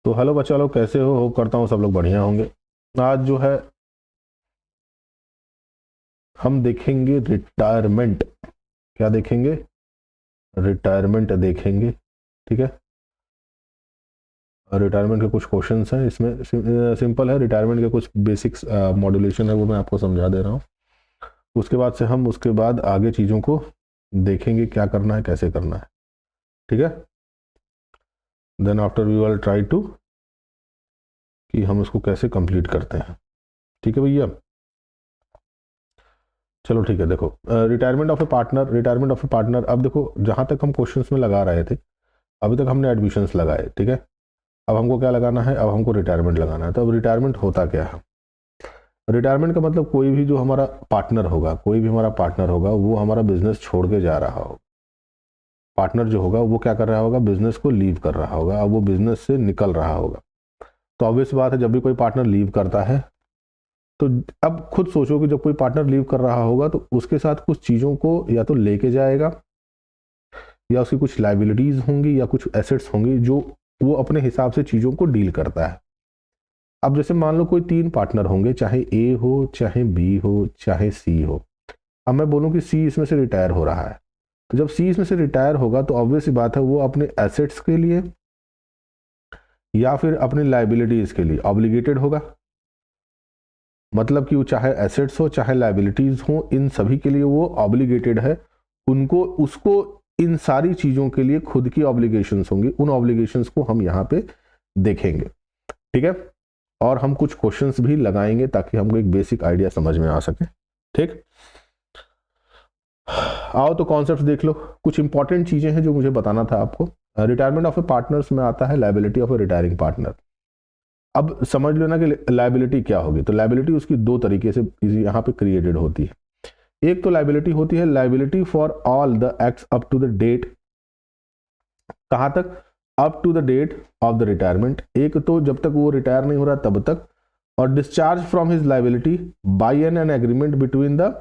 तो हेलो बच्चा लोग, कैसे हो? होप करता हूँ सब लोग बढ़िया होंगे। आज जो है हम देखेंगे रिटायरमेंट। क्या देखेंगे? रिटायरमेंट देखेंगे। ठीक है। रिटायरमेंट के कुछ क्वेश्चंस हैं इसमें। सिंपल है। रिटायरमेंट के कुछ बेसिक्स मॉड्यूलेशन है, वो मैं आपको समझा दे रहा हूँ। उसके बाद से हम उसके बाद आगे चीज़ों को देखेंगे, क्या करना है, कैसे करना है। ठीक है। Then after we will try to कि हम इसको कैसे कंप्लीट करते हैं। ठीक है भैया। चलो ठीक है। देखो, retirement of A partner. Retirement of A partner, अब देखो जहां तक हम क्वेश्चंस में लगा रहे थे, अभी तक हमने एडमिशंस लगाए। ठीक है। अब हमको क्या लगाना है? अब हमको रिटायरमेंट लगाना है। तो अब रिटायरमेंट होता क्या है? रिटायरमेंट का मतलब कोई भी जो हमारा पार्टनर होगा, कोई भी हमारा पार्टनर होगा, वो हमारा बिजनेस छोड़ के जा रहा हो। पार्टनर जो होगा वो क्या कर रहा होगा? बिजनेस को लीव कर रहा होगा। अब वो बिजनेस से निकल रहा होगा। तो ऑब्वियस बात है, जब भी कोई पार्टनर लीव करता है, तो अब खुद सोचो कि जब कोई पार्टनर लीव कर रहा होगा तो उसके साथ कुछ चीज़ों को या तो लेके जाएगा, या उसकी कुछ लाइबिलिटीज होंगी, या कुछ एसेट्स होंगी जो वो अपने हिसाब से चीज़ों को डील करता है। अब जैसे मान लो कोई 3 पार्टनर होंगे, चाहे ए हो, चाहे बी हो, चाहे सी हो। अब मैं बोलूँ कि सी इसमें से रिटायर हो रहा है, तो जब सी इसमें से रिटायर होगा तो ऑब्वियस सी बात है, वो अपने एसेट्स के लिए या फिर अपनी लाइबिलिटीज के लिए ऑब्लिगेटेड होगा। मतलब कि वो चाहे एसेट्स हो चाहे लाइबिलिटीज हो, इन सभी के लिए वो ऑब्लिगेटेड है। उनको उसको इन सारी चीज़ों के लिए खुद की ऑब्लिगेशंस होंगी। उन ऑब्लिगेशंस को हम यहाँ पे देखेंगे। ठीक है। और हम कुछ क्वेश्चंस भी लगाएंगे ताकि हमको एक बेसिक आइडिया समझ में आ सके। ठीक। आओ तो कॉन्सेप्ट देख लो। कुछ इंपॉर्टेंट चीज़ें हैं जो मुझे बताना था आपको। रिटायरमेंट ऑफ ए पार्टनर्स में आता है liability of A retiring partner. अब समझ लो ना कि लाइबिलिटी क्या होगी। तो लाइबिलिटी उसकी दो तरीके से यहाँ पे क्रिएटेड होती है। एक तो लाइबिलिटी होती है liability for all the acts up to the date. कहां तक? Up to the date of the retirement. एक तो जब तक वो रिटायर नहीं हो रहा तब तक। और discharge from his liability by an agreement between the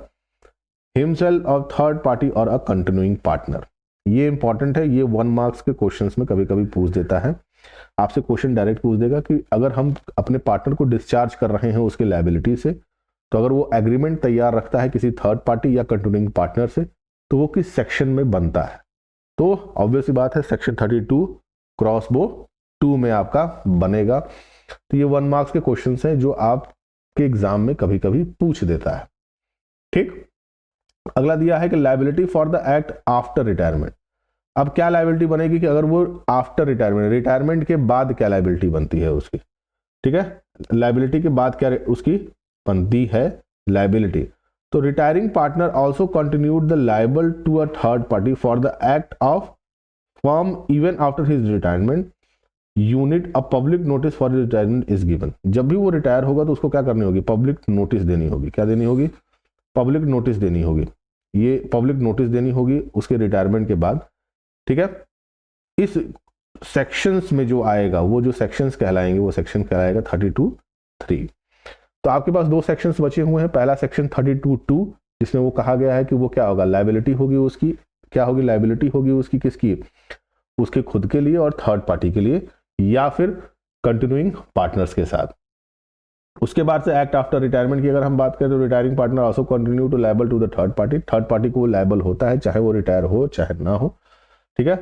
himself of third party और अ कंटिन्यूइंग पार्टनर। ये इंपॉर्टेंट है। ये 1 मार्क्स के क्वेश्चंस में कभी कभी पूछ देता है। आपसे क्वेश्चन डायरेक्ट पूछ देगा कि अगर हम अपने पार्टनर को डिस्चार्ज कर रहे हैं उसके लायबिलिटी से, तो अगर वो एग्रीमेंट तैयार रखता है किसी थर्ड पार्टी या कंटिन्यूइंग पार्टनर से, तो वो किस सेक्शन में बनता है? तो ऑब्वियसली बात है, सेक्शन 32 क्रॉस बो 2 में आपका बनेगा। तो ये 1 मार्क्स के क्वेश्चन हैं जो आपके एग्जाम में कभी कभी पूछ देता है। ठीक। अगला दिया है कि liability for the act after retirement. अब क्या लायबिलिटी बनेगी कि अगर वो आफ्टर रिटायरमेंट, रिटायरमेंट के बाद क्या लायबिलिटी बनती है उसकी। ठीक है। लायबिलिटी के बाद क्या उसकी बनती है? लायबिलिटी। तो retiring partner also continued the liable to a third party for the act of firm even after his retirement unit a public notice for retirement is given. जब भी वो रिटायर होगा तो उसको क्या करनी होगी? पब्लिक नोटिस देनी होगी। क्या देनी होगी? पब्लिक नोटिस देनी होगी। ये पब्लिक नोटिस देनी होगी उसके रिटायरमेंट के बाद। ठीक है। इस सेक्शंस में जो आएगा, वो जो सेक्शंस कहलाएंगे, वो सेक्शन कहलाएगा 32(3). तो आपके पास 2 सेक्शंस बचे हुए हैं। पहला सेक्शन 32(2) जिसमें वो कहा गया है कि वो क्या होगा? लायबिलिटी होगी उसकी। क्या होगी? लायबिलिटी होगी उसकी किसकी? उसके खुद के लिए और थर्ड पार्टी के लिए, या फिर कंटिन्यूइंग पार्टनर्स के साथ। उसके बाद से एक्ट आफ्टर रिटायरमेंट की अगर हम बात करें तो retiring partner also continue to liable to the third party. Third party को लायबल होता है चाहे वो रिटायर हो चाहे ना हो। ठीक है।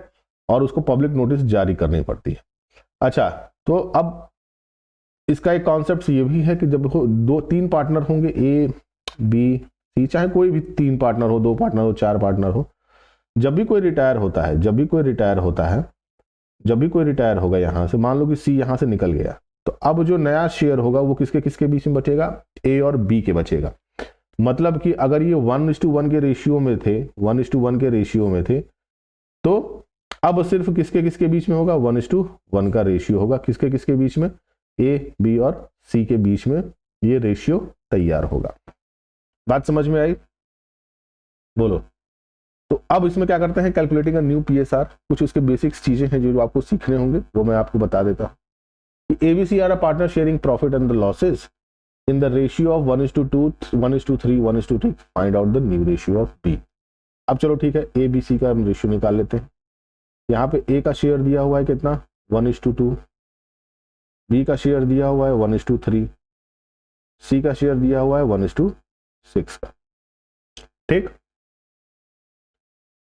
और उसको पब्लिक नोटिस जारी करनी पड़ती है। अच्छा, तो अब इसका एक कॉन्सेप्ट ये भी है कि जब 2-3 पार्टनर होंगे, ए बी सी, चाहे कोई भी 3 पार्टनर हो, 2 पार्टनर हो, 4 पार्टनर हो, जब भी कोई रिटायर होता है, जब भी कोई रिटायर होता है, जब भी कोई रिटायर होगा, यहां से मान लो कि सी यहां से निकल गया, तो अब जो नया शेयर होगा वो किसके किसके बीच में बचेगा? ए और बी के बचेगा। मतलब कि अगर ये 1:1 के रेशियो में थे, 1:1 के रेशियो में थे, तो अब सिर्फ किसके किसके बीच में होगा? 1:1 का रेशियो होगा। किसके किसके बीच में? ए बी और सी के बीच में ये रेशियो तैयार होगा। बात समझ में आई? बोलो। तो अब इसमें क्या करते हैं? Calculating a new PSR. कुछ उसके बेसिक्स चीजें हैं जो आपको सीखने होंगे, वो मैं आपको बता देता हूँ। ABC are a partner sharing profit and the losses in the ratio of 1:2, 1:3, 1:3. Find out the new ratio of B. अब चलो ठीक है, ए बी सी का हम रेशियो निकाल लेते हैं। यहाँ पे ए का शेयर दिया हुआ है कितना? 1:2। बी का शेयर दिया हुआ है 1:3, सी का शेयर दिया हुआ है 1:6 का। ठीक,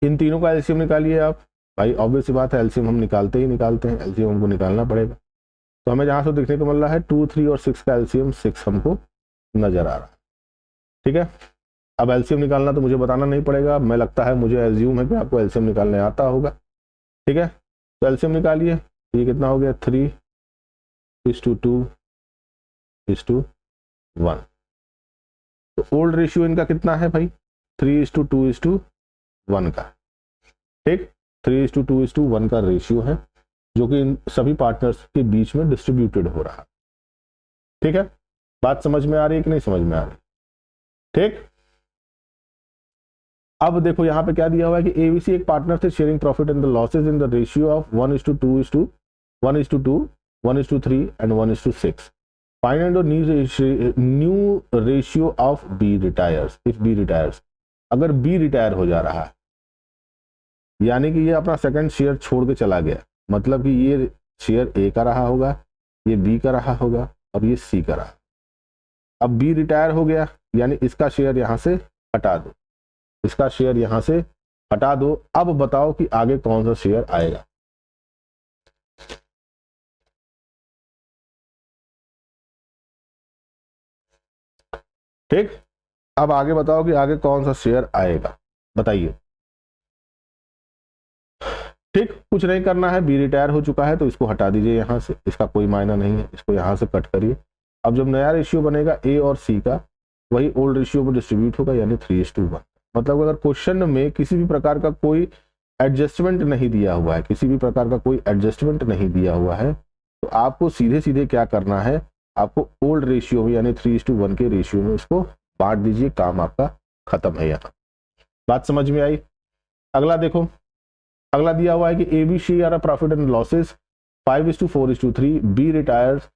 इन तीनों का एलसीएम निकालिए आप। भाई ऑब्वियस सी बात है, एलसीएम हम निकालते हैं, एलसीएम हमको निकालना पड़ेगा। तो हमें जहां से देखने को मिल रहा है 2, 3 और 6 का एलसीएम 6 हमको नजर आ रहा है। ठीक है, अब एलसीएम निकालना तो मुझे बताना नहीं पड़ेगा, मैं लगता है मुझे एज्यूम है कि आपको एलसीएम निकालने आता होगा। ठीक है, तो एलसीएम निकालिए। ये कितना हो गया 3:2:1। तो ओल्ड रेशियो इनका कितना है भाई 3:2:1 का। ठीक, 3:2:1 का रेशियो है जो कि इन सभी पार्टनर्स के बीच में डिस्ट्रीब्यूटेड हो रहा है। ठीक है, बात समझ में आ रही है कि नहीं समझ में आ रही? ठीक, अब देखो यहां पे क्या दिया हुआ है कि एबीसी एक पार्टनर थे sharing profit and the losses in the ratio of 1:2:1:3 and 1:6। Find new ratio of B retires if B retires. अगर बी रिटायर हो जा रहा है, यानी कि ये अपना सेकंड शेयर छोड़ के चला गया, मतलब कि ये शेयर ए का रहा होगा, ये बी का रहा होगा, अब ये सी का रहा। अब बी रिटायर हो गया, यानी इसका शेयर यहां से हटा दो, इसका शेयर यहां से हटा दो। अब बताओ कि आगे कौन सा शेयर आएगा। ठीक, अब आगे बताओ कि आगे कौन सा शेयर आएगा, बताइए। ठीक, कुछ नहीं करना है, बी रिटायर हो चुका है तो इसको हटा दीजिए यहां से, इसका कोई मायना नहीं है, इसको यहां से कट करिए। अब जब नया रेशियो बनेगा ए और सी का, वही ओल्ड रेशियो में डिस्ट्रीब्यूट होगा, यानी 3:1। मतलब अगर क्वेश्चन में किसी भी प्रकार का कोई एडजस्टमेंट नहीं दिया हुआ है, किसी भी प्रकार का कोई एडजस्टमेंट नहीं दिया हुआ है, तो आपको सीधे सीधे क्या करना है, आपको ओल्ड रेशियो में यानी 3:1 के रेशियो में इसको बांट दीजिए, काम आपका खत्म है। यहाँ बात समझ में आई? अगला देखो, अगला दिया हुआ है कि A B share profit and losses 5:4:3, B retires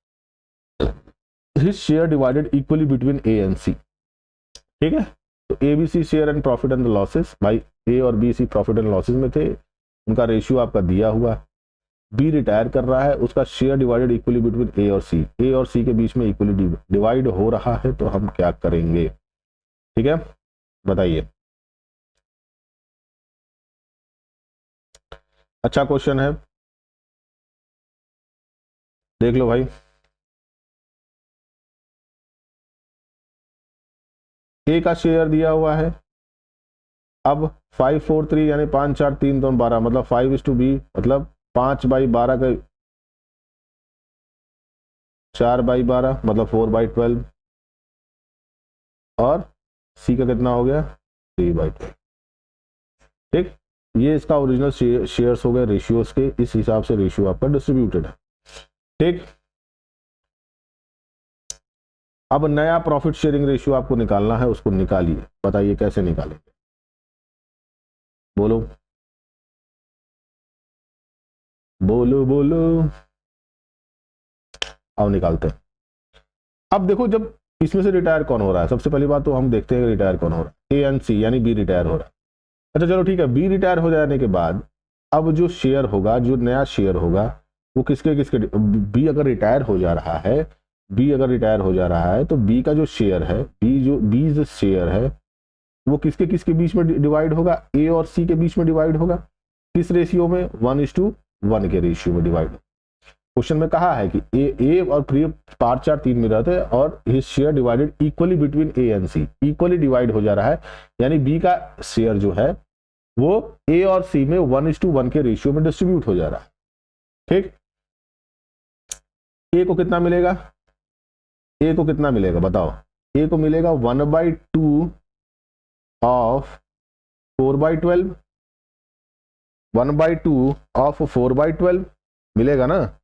his share divided equally between A and C. ठीक है, तो A B C share and profit and losses, भाई ए और B C profit and losses में थे, उनका रेशियो आपका दिया हुआ। बी रिटायर कर रहा है, उसका शेयर डिवाइडेड इक्वली बिटवीन ए और सी, ए और सी के बीच में इक्वली डिवाइड हो रहा है, तो हम क्या करेंगे? ठीक है, बताइए। अच्छा क्वेश्चन है, देख लो भाई। ए का शेयर दिया हुआ है, अब 5:4:3 यानी 5, 4, 3, 2, 12, मतलब 5:b, मतलब 5/12 का 4/12 मतलब 4/12, और सी का कितना हो गया 3/12। ठीक, ये इसका ओरिजिनल शेयर्स हो गए रेशियोज के, इस हिसाब से रेशियो आपका डिस्ट्रीब्यूटेड है। ठीक, अब नया प्रॉफिट शेयरिंग रेशियो आपको निकालना है, उसको निकालिए, बताइए कैसे निकालेंगे, बोलो बोलो बोलो, आओ निकालते हैं। अब देखो, जब इसमें से रिटायर कौन हो रहा है, सबसे पहली बात तो हम देखते हैं रिटायर कौन हो रहा है, ए एंड सी, यानी बी रिटायर हो रहा है। अच्छा चलो ठीक है, बी रिटायर हो जाने के बाद अब जो शेयर होगा, जो नया शेयर होगा, वो किसके किसके, बी अगर रिटायर हो जा रहा है, बी अगर रिटायर हो जा रहा है, तो बी का जो शेयर है, बी जो शेयर है, वो किसके किसके बीच में डिवाइड होगा, ए और सी के बीच में डिवाइड होगा। किस रेशियो में? 1:1 के रेशियो में डिवाइड। क्वेश्चन में कहा है कि ए और 5, 4, 3 में रहते हैं और his share divided equally between A and C, equally divide हो जा रहा है, यानी बी का शेयर जो है वो ए और सी में 1:1 के रेशियो में डिस्ट्रीब्यूट हो जा रहा है। ठीक, ए को कितना मिलेगा, ए को कितना मिलेगा बताओ? ए को मिलेगा 1/2 ऑफ 4/12, 1/2 ऑफ 4/12 मिलेगा ना।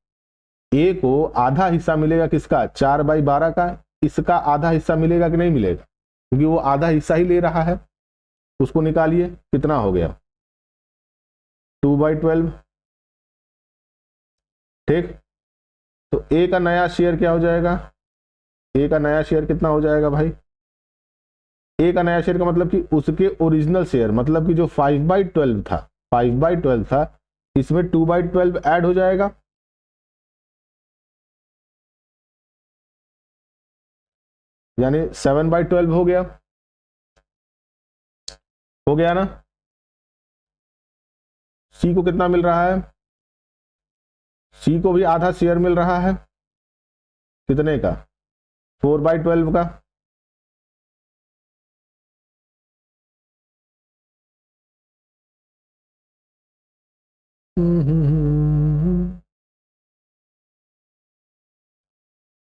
ए को आधा हिस्सा मिलेगा किसका? 4/12 का। इसका आधा हिस्सा मिलेगा कि नहीं मिलेगा? क्योंकि वो आधा हिस्सा ही ले रहा है। उसको निकालिए, कितना हो गया 2/12। ठीक, तो ए का नया शेयर क्या हो जाएगा? ए का नया शेयर कितना हो जाएगा भाई? ए का नया शेयर का मतलब कि उसके ओरिजिनल शेयर, मतलब कि जो 5/12 था, 5/12 था, इसमें 2/12 ऐड हो जाएगा। यानी 7/12 हो गया ना। सी को कितना मिल रहा है? सी को भी आधा शेयर मिल रहा है, कितने का? 4/12 का।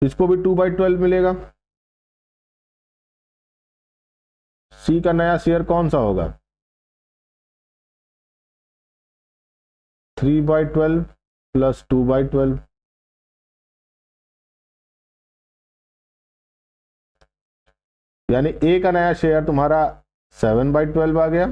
इसको भी 2/12 मिलेगा। सी का नया शेयर कौन सा होगा? 3/12 प्लस 2/12। यानी ए का नया शेयर तुम्हारा 7/12 आ गया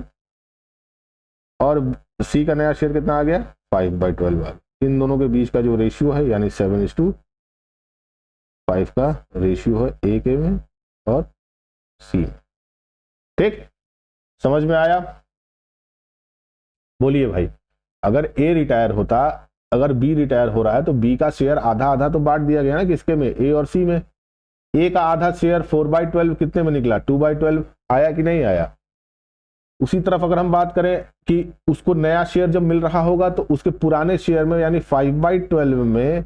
और सी का नया शेयर कितना आ गया? 5/12 आ गया। इन दोनों के बीच का जो रेशियो है यानी 7:5 का रेशियो है ए के में और सी। ठीक, समझ में आया? बोलिए भाई, अगर ए रिटायर होता, अगर बी रिटायर हो रहा है तो बी का शेयर आधा आधा तो बांट दिया गया ना, किसके में? ए और सी में। ए का आधा शेयर 4/12 कितने में निकला? 2/12 आया कि नहीं आया? उसी तरफ अगर हम बात करें कि उसको नया शेयर जब मिल रहा होगा तो उसके पुराने शेयर में यानी 5/12 में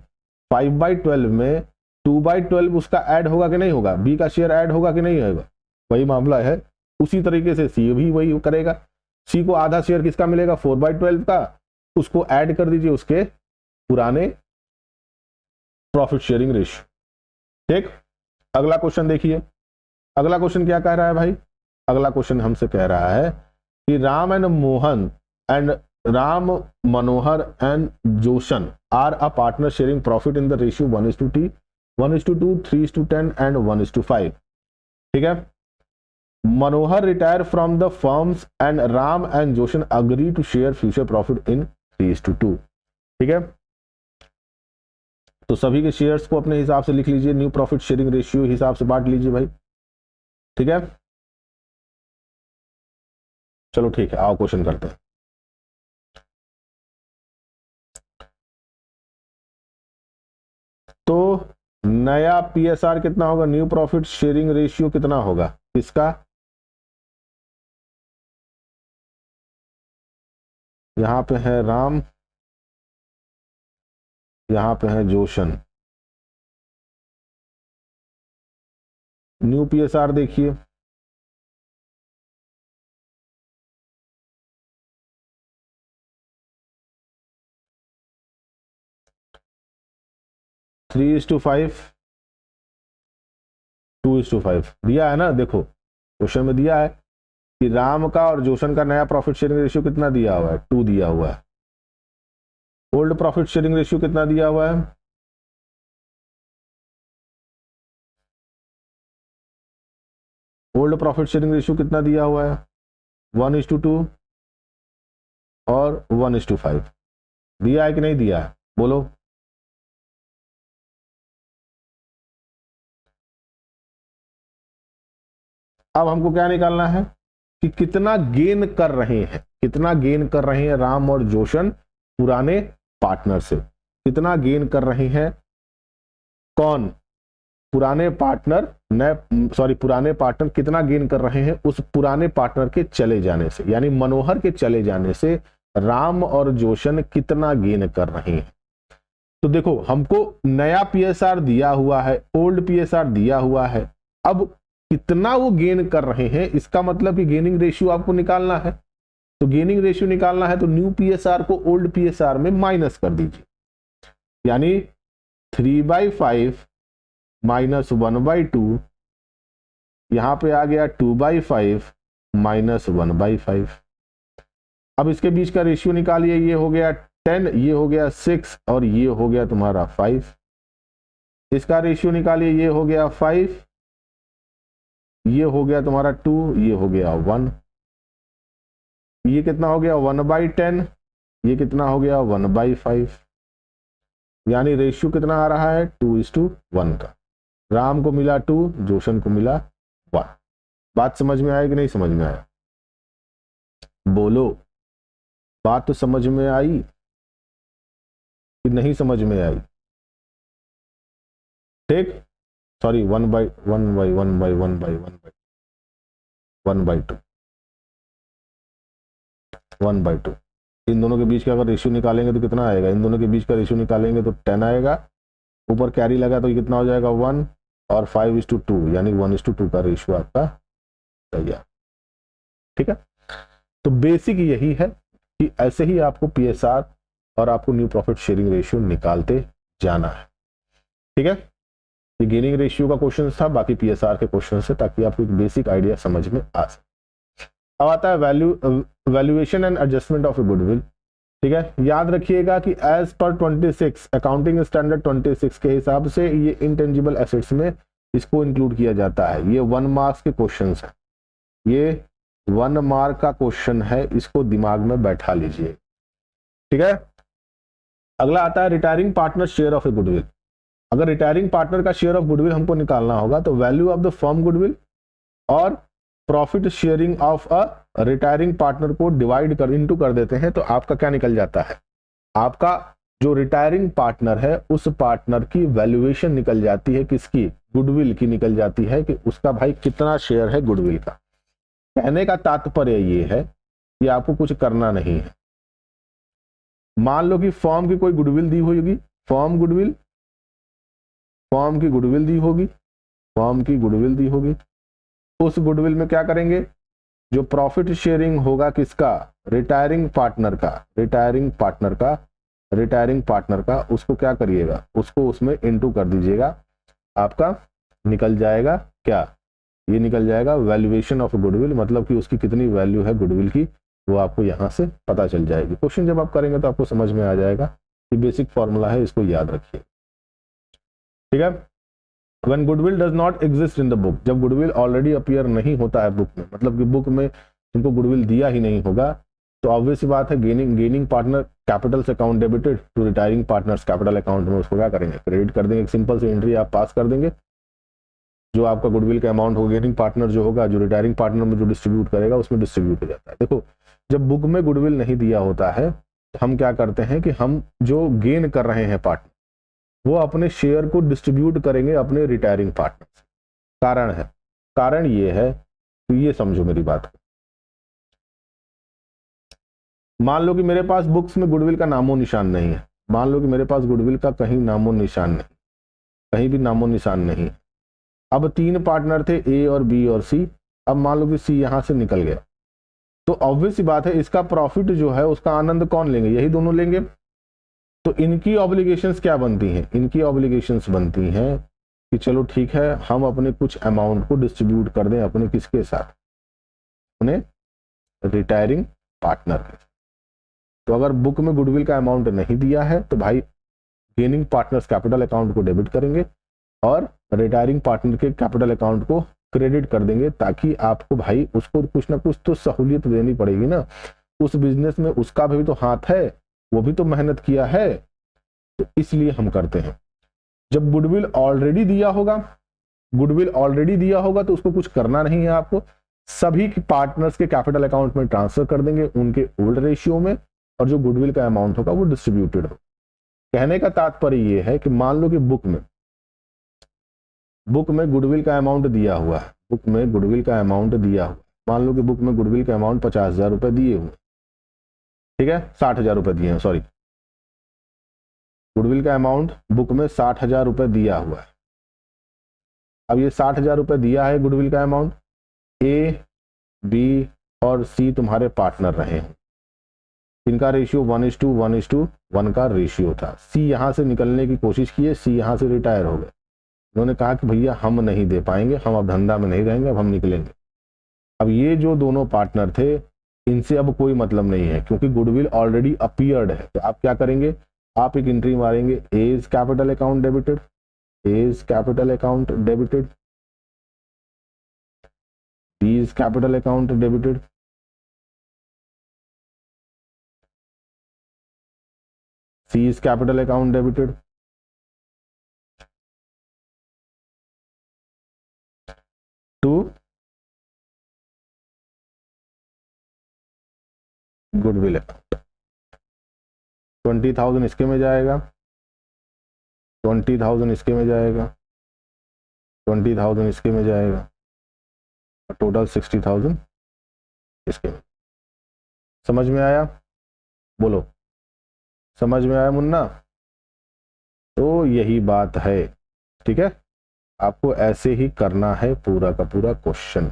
2/12 उसका ऐड होगा कि नहीं होगा? बी का शेयर ऐड होगा कि नहीं होगा? वही मामला है। उसी तरीके से सी भी वही करेगा। सी को आधा शेयर किसका मिलेगा? 4/12 का, उसको ऐड कर दीजिए उसके पुराने प्रॉफिट शेयरिंग रेशियो। ठीक, अगला क्वेश्चन देखिए। अगला क्वेश्चन क्या कह रहा है भाई? अगला क्वेश्चन हमसे कह रहा है कि Ram Manohar and Joshan are a partner sharing profit in the ratio 1:2, 3:10 and 1:5। ठीक है। Manohar retire from the firms and Ram and Joshan agree to share future profit in 3:2। ठीक है, तो सभी के शेयर्स को अपने हिसाब से लिख लीजिए, न्यू प्रॉफिट शेयरिंग रेशियो हिसाब से बांट लीजिए भाई। ठीक है, चलो ठीक है, आओ क्वेश्चन करते हैं। तो नया पीएसआर कितना होगा? न्यू प्रॉफिट शेयरिंग रेशियो कितना होगा इसका? यहां पे है राम, यहां पे है जोशन। न्यू पीएसआर देखिए, थ्री इज टू 5, 2:5 दिया है ना। देखो क्वेश्चन में दिया है कि राम का और जोशन का नया प्रॉफिट शेयरिंग रेशियो कितना दिया हुआ है? 2 दिया हुआ है। ओल्ड प्रॉफिट शेयरिंग रेशियो कितना दिया हुआ है? ओल्ड प्रॉफिट शेयरिंग रेशियो कितना दिया हुआ है? 1:2 और 1:5 दिया है कि नहीं दिया है? बोलो। अब हमको क्या निकालना है कि कितना गेन कर रहे हैं, कितना गेन कर रहे हैं राम और जोशन पुराने पार्टनर से। कितना गेन कर रहे हैं कौन? पुराने पार्टनर, पुराने पार्टनर कितना गेन कर रहे हैं उस पुराने पार्टनर के चले जाने से, यानी मनोहर के चले जाने से राम और जोशन कितना गेन कर रहे हैं। तो देखो हमको नया पीएसआर दिया हुआ है, ओल्ड पीएसआर दिया हुआ है। अब कितना वो गेन कर रहे हैं, इसका मतलब कि गेनिंग रेशियो आपको निकालना है। तो गेनिंग रेशियो निकालना है तो न्यू पीएसआर को ओल्ड पीएसआर में माइनस कर दीजिए, यानी 3/5 माइनस 1/2, यहां पे आ गया 2/5 माइनस 1/5। अब इसके बीच का रेशियो निकालिए, ये हो गया 10, ये हो गया 6 और ये हो गया तुम्हारा 5। इसका रेशियो निकालिए, ये हो गया 5, ये हो गया तुम्हारा 2, ये हो गया 1। ये कितना हो गया? 1/10। ये कितना हो गया? 1/5। यानी रेशियो कितना आ रहा है? 2:1 का। राम को मिला 2, जोशन को मिला 1। बात समझ में आई कि नहीं समझ में आया? बोलो, बात तो समझ में आई कि नहीं समझ में आई? ठीक, सॉरी 1/2। इन दोनों के बीच का अगर रेशियो निकालेंगे तो कितना आएगा, इन दोनों के बीच का रेशियो निकालेंगे तो 10 आएगा, ऊपर कैरी लगा तो ये कितना हो जाएगा 1, और 5:2 यानी 1:2 का रेशियो आपका तैयार। ठीक है, तो बेसिक यही है कि ऐसे ही आपको पीएसआर और आपको न्यू प्रॉफिट शेयरिंग रेशियो निकालते जाना है। ठीक है, ये गेनिंग रेशियो का क्वेश्चन था, बाकी पीएसआर के क्वेश्चन से, ताकि आपको एक बेसिक आइडिया समझ में आ सके। अब आता है valuation and adjustment of a goodwill. ठीक है, याद रखिएगा कि एज पर 26 अकाउंटिंग स्टैंडर्ड 26 के हिसाब से ये इंटेंजिबल एसेट्स में इसको इंक्लूड किया जाता है। ये 1 मार्क्स के क्वेश्चन है, ये 1 मार्क का क्वेश्चन है, इसको दिमाग में बैठा लीजिए। ठीक है, अगला आता है retiring partner share of a goodwill. अगर रिटायरिंग पार्टनर का शेयर ऑफ गुडविल हमको निकालना होगा तो value of the firm goodwill और profit sharing of a retiring partner को डिवाइड कर देते हैं, तो आपका क्या निकल जाता है, आपका जो रिटायरिंग पार्टनर है उस पार्टनर की वैल्यूएशन निकल जाती है, किसकी, गुडविल की निकल जाती है, कि उसका भाई कितना शेयर है गुडविल का। कहने का तात्पर्य ये है कि आपको कुछ करना नहीं है। मान लो कि फर्म की कोई गुडविल दी होगी, फर्म की गुडविल दी होगी, उस गुडविल में क्या करेंगे, जो प्रॉफिट शेयरिंग होगा किसका, रिटायरिंग पार्टनर का, उसको क्या करिएगा, उसको उसमें इनटू कर दीजिएगा, आपका निकल जाएगा क्या, ये निकल जाएगा वैल्यूएशन ऑफ गुडविल, मतलब कि उसकी कितनी वैल्यू है गुडविल की, वो आपको यहां से पता चल जाएगी। क्वेश्चन जब आप करेंगे तो आपको समझ में आ जाएगा, ये बेसिक फॉर्मूला है, इसको याद रखिए। ठीक है, When goodwill does not exist in the book, जब गुडविल ऑलरेडी अपीयर नहीं होता है बुक में, मतलब कि बुक में तुमको गुडविल दिया ही नहीं होगा, तो ऑब्वियस सी बात है गेनिंग पार्टनर कैपिटल से account debited to retiring partner's capital account में उसको क्या करेंगे, क्रेडिट कर देंगे। एक सिंपल सी एंट्री आप पास कर देंगे, जो आपका गुडविल का अमाउंट होगा गेनिंग पार्टनर जो होगा, जो रिटायरिंग पार्टनर में जो डिस्ट्रीब्यूट करेगा उसमें डिस्ट्रीब्यूट हो जाता है। देखो, जब बुक में गुडविल नहीं दिया होता है तो हम क्या करते हैं कि हम जो गेन कर रहे हैं पार्टनर, वो अपने शेयर को डिस्ट्रीब्यूट करेंगे अपने रिटायरिंग पार्टनर से। कारण ये है, तो ये समझो मेरी बात को। मान लो कि मेरे पास बुक्स में गुडविल का नामो निशान नहीं है, मान लो कि मेरे पास गुडविल का कहीं नामो निशान नहीं, कहीं भी नामो निशान नहीं। अब 3 पार्टनर थे, ए और बी और सी। अब मान लो कि सी यहां से निकल गया, तो ऑब्वियस सी बात है इसका प्रॉफिट जो है उसका आनंद कौन लेंगे, यही दोनों लेंगे। तो इनकी ऑब्लिगेशंस क्या बनती हैं, इनकी ऑब्लिगेशंस बनती हैं कि चलो ठीक है, हम अपने कुछ अमाउंट को डिस्ट्रीब्यूट कर दें अपने किसके साथ, अपने रिटायरिंग पार्टनर के। तो अगर बुक में गुडविल का अमाउंट नहीं दिया है तो भाई गेनिंग पार्टनर्स कैपिटल अकाउंट को डेबिट करेंगे और रिटायरिंग पार्टनर के कैपिटल अकाउंट को क्रेडिट कर देंगे, ताकि आपको भाई उसको कुछ ना कुछ तो सहूलियत देनी पड़ेगी ना, उस बिजनेस में उसका भी तो हाथ है, वो भी तो मेहनत किया है, तो इसलिए हम करते हैं। जब गुडविल ऑलरेडी दिया होगा तो उसको कुछ करना नहीं है, आपको सभी पार्टनर्स के कैपिटल अकाउंट में ट्रांसफर कर देंगे उनके ओल्ड रेशियो में, और जो गुडविल का अमाउंट होगा वो डिस्ट्रीब्यूटेड होगा। कहने का तात्पर्य ये है कि मान लो कि बुक में गुडविल का अमाउंट दिया हुआ है, मान लो कि बुक में गुडविल का अमाउंट 50,000 रुपए दिए हुए, ठीक है, 60,000 रुपए दिए हैं, सॉरी, गुडविल का अमाउंट बुक में 60,000 रुपए दिया हुआ है। अब ये 60,000 रुपए दिया है गुडविल का अमाउंट, ए, बी और सी तुम्हारे पार्टनर रहे हैं, इनका रेशियो 1:1 का रेशियो था। सी यहां से निकलने की कोशिश किए, सी यहां से रिटायर हो गए, उन्होंने कहा कि भैया हम नहीं दे पाएंगे, हम अब धंधा में नहीं रहेंगे, अब हम निकलेंगे। अब ये जो दोनों पार्टनर थे इनसे अब कोई मतलब नहीं है, क्योंकि गुडविल ऑलरेडी अपीयर्ड है। तो आप क्या करेंगे, आप एक एंट्री मारेंगे, A's capital account debited, B capital account debited, C is capital account debited, to goodwill account. 20,000 इसके में जाएगा, 20,000 इसके में जाएगा, 20,000 इसके में जाएगा, टोटल 60,000 इसके में। समझ में आया? बोलो, समझ में आया मुन्ना? तो यही बात है, ठीक है। आपको ऐसे ही करना है पूरा का पूरा क्वेश्चन,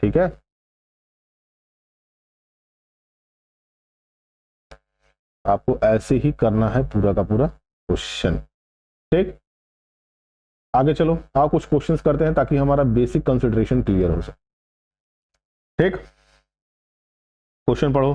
ठीक है। आपको ऐसे ही करना है पूरा का पूरा क्वेश्चन, ठीक। आगे चलो, आओ कुछ क्वेश्चंस करते हैं ताकि हमारा बेसिक कंसिडरेशन क्लियर हो सके, ठीक। क्वेश्चन पढ़ो।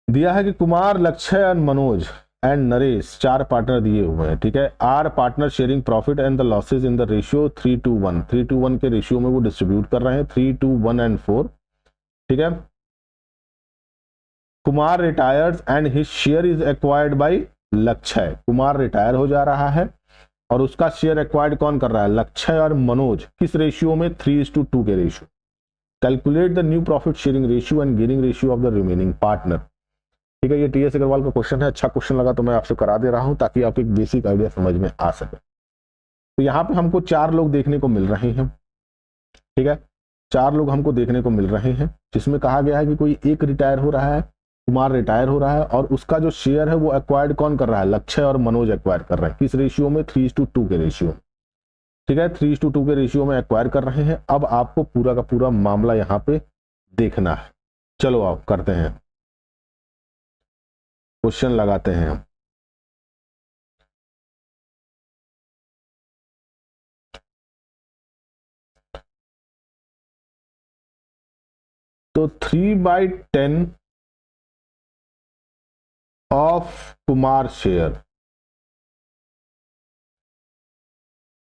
दिया है कि Kumar, Lakshya and Manoj and Naresh 4 partner दिए हुए हैं, ठीक है। Are partner sharing profit and the losses in the ratio 3:1। 3:1 के रेशियो में वो डिस्ट्रीब्यूट कर रहे हैं, 3:1 एंड 4, ठीक है। Kumar retires and his share is acquired by लक्ष्य। कुमार रिटायर हो जा रहा है और उसका शेयर एक्वायर्ड कौन कर रहा है? लक्ष्य और मनोज। किस रेशियो में? 3:2 के ratio. Calculate the new profit sharing ratio and gaining ratio of the remaining partner, ठीक है। ये टीएस अग्रवाल का क्वेश्चन है, अच्छा क्वेश्चन लगा तो मैं आपसे करा दे रहा हूं ताकि आपको एक बेसिक आइडिया समझ में आ सके। तो यहाँ पे हमको 4 लोग देखने को मिल रहे हैं, ठीक है। 4 लोग हमको देखने को मिल रहे हैं, जिसमें कहा गया है कि कोई एक रिटायर हो रहा है, कुमार रिटायर हो रहा है, और उसका जो शेयर है वो एक्वायर्ड कौन कर रहा है? लक्ष्य और मनोज एक्वायर कर रहे हैं। किस रेशियो में? 3:2 के रेशियो में, ठीक है। 3:2 के रेशियो में एक्वायर कर रहे हैं। अब आपको पूरा का पूरा मामला यहाँ पे देखना है। चलो आप करते हैं, क्वेश्चन लगाते हैं हम। तो 3/10 of Kumar share,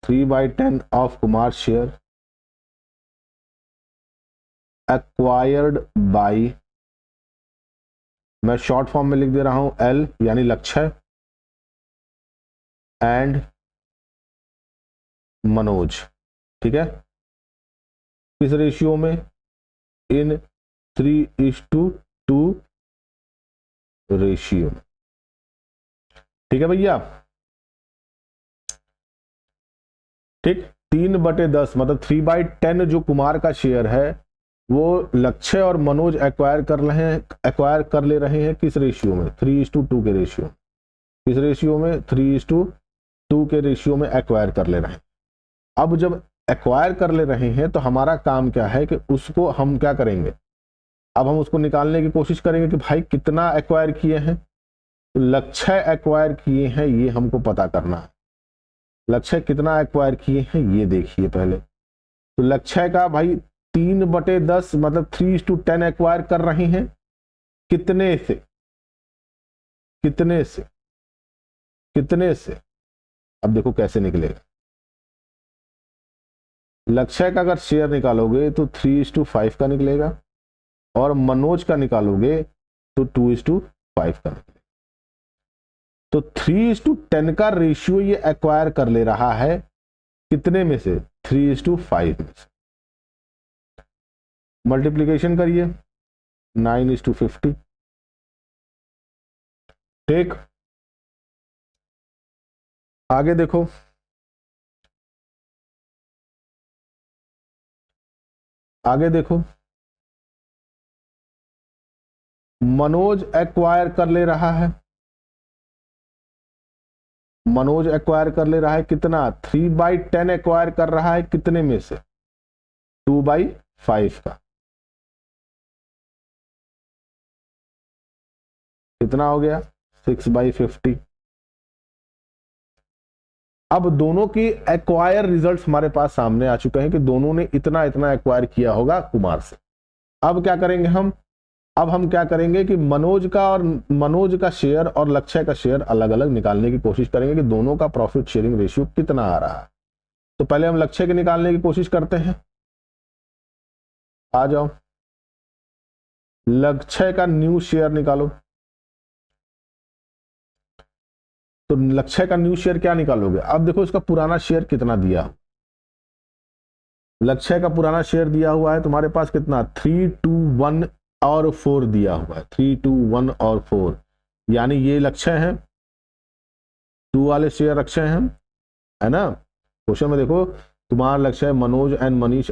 3/10 of Kumar share acquired by, मैं शॉर्ट फॉर्म में लिख दे रहा हूं एल, यानी लक्ष्य एंड मनोज, ठीक है। किस रेशियो में? इन 3:2 रेशियो, ठीक है भैया, ठीक। 3/10 मतलब 3/10 जो कुमार का शेयर है वो लक्ष्य और मनोज एक्वायर कर ले रहे हैं। किस रेशियो में? 3:2 के रेशियो। किस रेशियो में? 3:2 के रेशियो में एक्वायर कर ले रहे हैं। अब जब एक्वायर कर ले रहे हैं तो हमारा काम क्या है कि उसको हम क्या करेंगे? अब हम उसको निकालने की कोशिश करेंगे कि भाई कितना एक्वायर किए हैं। तो लक्ष्य एक्वायर किए हैं, ये हमको पता करना है। लक्ष्य कितना एक्वायर किए हैं ये देखिए पहले। तो लक्ष्य का भाई 3/10 मतलब 3:10 एक्वायर कर रहे हैं। कितने से? कितने से? कितने से? अब देखो कैसे निकलेगा। लक्ष्य का अगर शेयर निकालोगे तो 3:5 का निकलेगा, और मनोज का निकालोगे तो 2:5 का निकलेगा। तो 3:10 का रेशियो ये एक्वायर कर ले रहा है कितने में से? 3:5 में से। मल्टीप्लीकेशन करिए, 9:50, ठीक। आगे देखो, आगे देखो, मनोज एक्वायर कर ले रहा है, मनोज एक्वायर कर ले रहा है कितना? 3/10 एक्वायर कर रहा है कितने में से? 2/5 का। कितना हो गया? 6/50। अब दोनों की एक्वायर रिजल्ट्स हमारे पास सामने आ चुके हैं कि दोनों ने इतना इतना एक्वायर किया होगा कुमार से। अब क्या करेंगे हम? अब हम क्या करेंगे कि मनोज का शेयर और लक्ष्य का शेयर अलग अलग निकालने की कोशिश करेंगे कि दोनों का प्रॉफिट शेयरिंग रेशियो कितना आ रहा है। तो पहले हम लक्ष्य के निकालने की कोशिश करते हैं। आ जाओ, लक्ष्य का न्यू शेयर निकालो। तो लक्ष्य का न्यू शेयर क्या निकालोगे? अब देखो इसका पुराना शेयर कितना दिया, लक्ष्य का पुराना शेयर दिया हुआ है तुम्हारे पास कितना, 3, 2, 1 और 4 दिया हुआ है, 3, 2, 1 और 4, यानी ये लक्ष्य है, 2 वाले शेयर लक्ष्य हैं, है ना। क्वेश्चन में देखो तुम्हारा लक्ष्य है Manoj and Manish,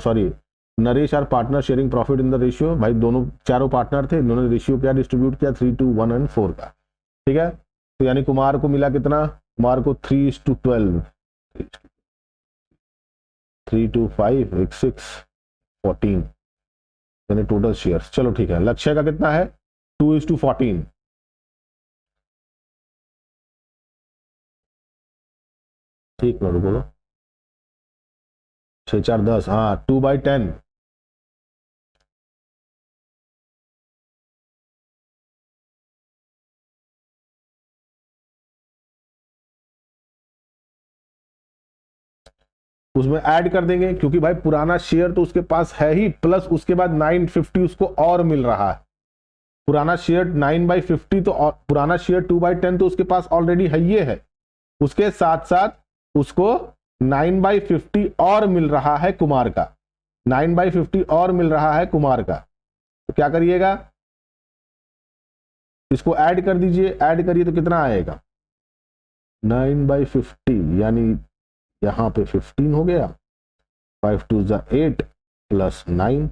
sorry Naresh are partner sharing profit in the ratio, भाई दोनों चारों पार्टनर थे, इन्होंने रेशियो क्या डिस्ट्रीब्यूट किया, 3, 2, 1 एंड 4 का, ठीक है। तो यानी कुमार को मिला कितना, कुमार को 3:12, 3 to 5, 6, 14, यानी टोटल शेयर। चलो ठीक है, लक्ष्य का कितना है, 2:14, ठीक है बोलो, 6, 4, 10, हाँ 2/10, उसमें ऐड कर देंगे, क्योंकि भाई पुराना शेयर तो उसके पास है ही, प्लस उसके बाद 950 उसको और मिल रहा है। पुराना शेयर 9/50 तो पुराना शेयर 2/10 तो उसके पास ऑलरेडी है, ये है, उसके साथ साथ उसको 9/50 और मिल रहा है कुमार का, 9/50 और मिल रहा है कुमार का। तो क्या करिएगा, इसको ऐड कर दीजिए, ऐड करिए तो कितना आएगा, 9/50 यानी यहां पे 15 हो गया, 5 2 8 प्लस 9,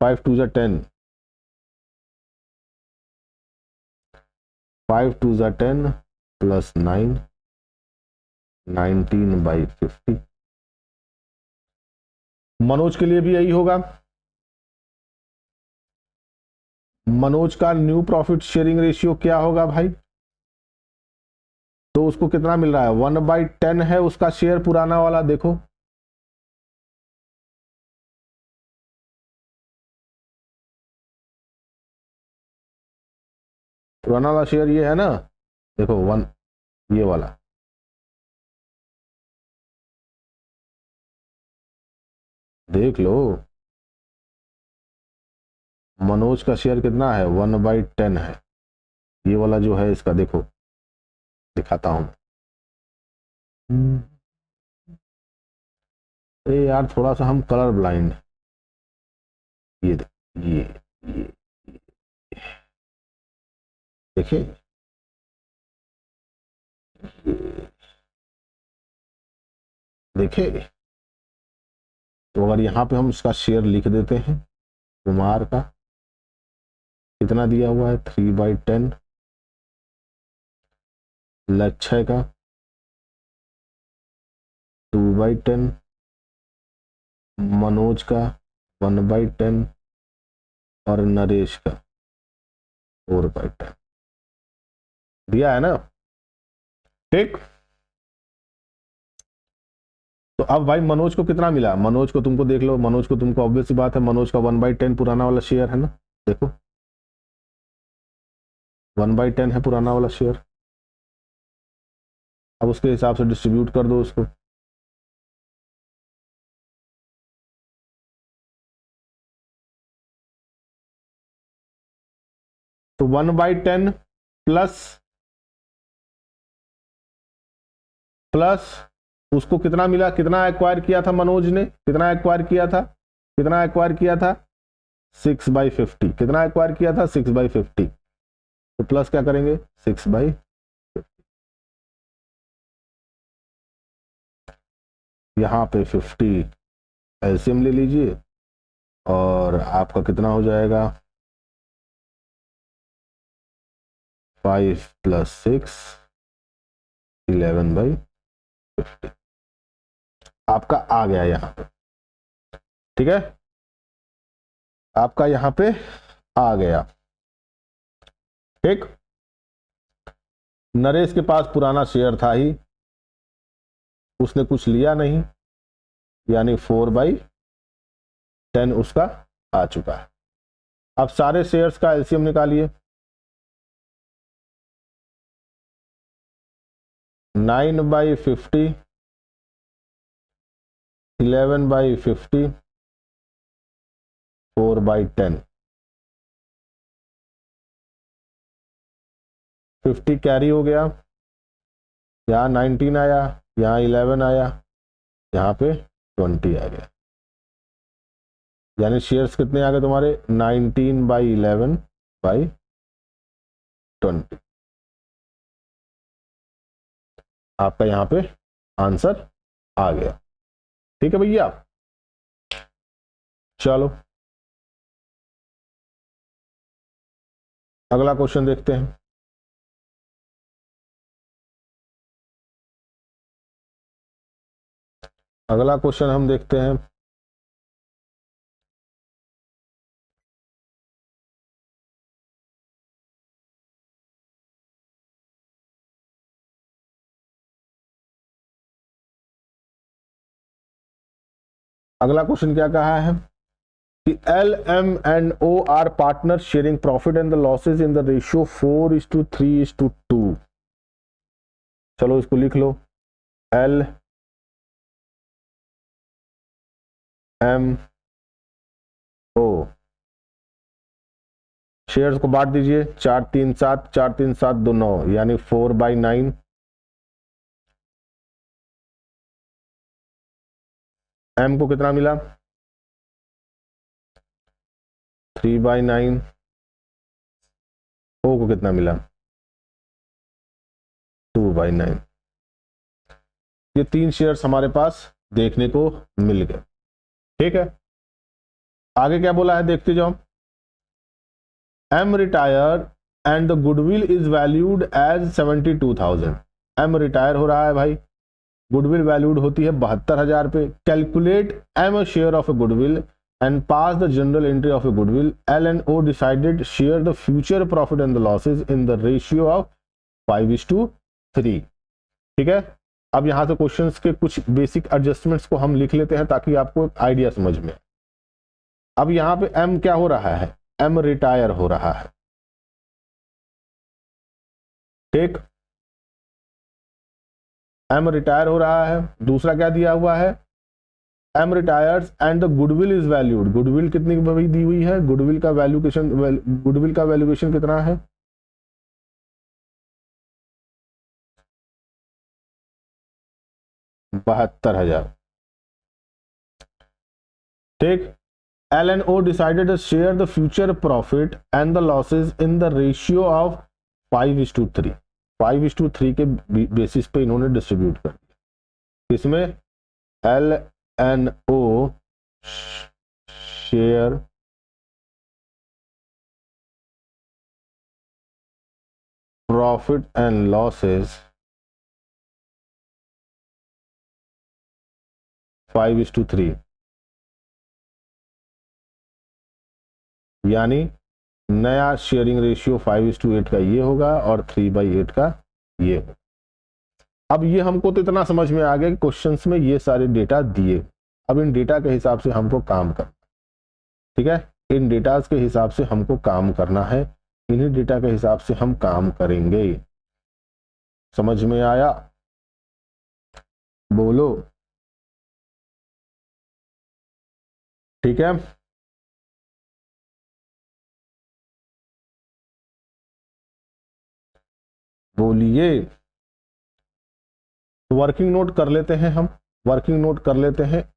5 2 10, 5 2 10 प्लस 9, 19/50। मनोज के लिए भी यही होगा, मनोज का न्यू प्रॉफिट शेयरिंग रेशियो क्या होगा भाई, तो उसको कितना मिल रहा है, 1/10 है उसका शेयर पुराना वाला, देखो पुराना वाला शेयर ये है ना, देखो 1, ये वाला, देख लो मनोज का शेयर कितना है, 1/10 है, ये वाला जो है इसका, देखो दिखाता हूं, अरे यार थोड़ा सा हम कलर ब्लाइंड, ये ये ये देखिए, देखे, तो अगर यहाँ पे हम इसका शेयर लिख देते हैं, कुमार का कितना दिया हुआ है, 3/10, लक्ष्य का 2/10, मनोज का 1/10 और नरेश का 4/10 दिया है ना, ठीक। तो अब भाई मनोज को कितना मिला, मनोज को तुमको देख लो, मनोज को तुमको ऑब्वियस सी बात है, मनोज का 1/10 पुराना वाला शेयर है ना, देखो 1/10 है पुराना वाला शेयर, अब उसके हिसाब से डिस्ट्रीब्यूट कर दो उसको, तो 1/10 प्लस प्लस उसको कितना मिला, कितना एक्वायर किया था मनोज ने, कितना एक्वायर किया था, कितना एक्वायर किया था, 6/50, कितना एक्वायर किया था, 6/50, तो प्लस क्या करेंगे, 6/50, यहाँ पे 50 एलसीएम ले लीजिए, और आपका कितना हो जाएगा, 5 + 6, 11/50, आपका आ गया यहाँ पे, ठीक है, आपका यहाँ पे आ गया, ठीक। नरेश के पास पुराना शेयर था ही, उसने कुछ लिया नहीं, यानी 4/10 उसका आ चुका है। अब सारे शेयर्स का एलसीएम निकालिए, 9/50, 11/50, 4/10, 50 कैरी हो गया, यहाँ 19 आया, यहाँ 11 आया, यहाँ पे 20 आ गया, यानी शेयर्स कितने आ गए तुम्हारे 19/11/20। आपका यहाँ पे आंसर आ गया। ठीक है भैया, चलो अगला क्वेश्चन देखते हैं। अगला क्वेश्चन हम देखते हैं। अगला क्वेश्चन क्या कहा है कि L, M and O are partner sharing profit and the losses in the ratio 4:3:2। चलो इसको लिख लो, L, M, O। शेयर्स को बांट दीजिए, 4-3-7, 4-3-7-2-9, यानी 4/9। M को कितना मिला 3/9। O को कितना मिला 2/9। ये 3 शेयर्स हमारे पास देखने को मिल गए। ठीक है, आगे क्या बोला है देखते जाओ। M retire and the goodwill is valued as 72,000। M retire हो रहा है भाई, गुडविल वैल्यूड होती है 72,000 पे। Calculate M share of a goodwill and pass the general entry of a goodwill. L and O decided share the future profit and the losses in the ratio of 5:3। ठीक है, अब यहां से questions के कुछ बेसिक एडजस्टमेंट्स को हम लिख लेते हैं ताकि आपको आइडिया समझ में। अब यहां पे M क्या हो रहा है, M रिटायर हो रहा है। ठीक, M रिटायर हो रहा है। दूसरा क्या दिया हुआ है, M retires and the goodwill is valued. Goodwill कितनी दी हुई है, गुडविल का वैल्यूएशन कितना है 72,000। ठीक, L and O decided to share the future profit and the losses in the ratio of 5:3। 5:3 के बेसिस पे इन्होंने डिस्ट्रीब्यूट कर दिया। इसमें L and O share profit and losses 5:3, यानी नया शेयरिंग रेशियो 5:8 का ये होगा और 3/8 का ये होगा। अब ये हमको तो इतना समझ में आ गया कि क्वेश्चंस में ये सारे डेटा दिए, अब इन डेटा के हिसाब से हमको काम करना। ठीक है, इन डेटाज के हिसाब से हमको काम करना है, इन्हीं डेटा के हिसाब से हम काम करेंगे। समझ में आया, बोलो। ठीक है, बोलिए। वर्किंग नोट कर लेते हैं हम, वर्किंग नोट कर लेते हैं।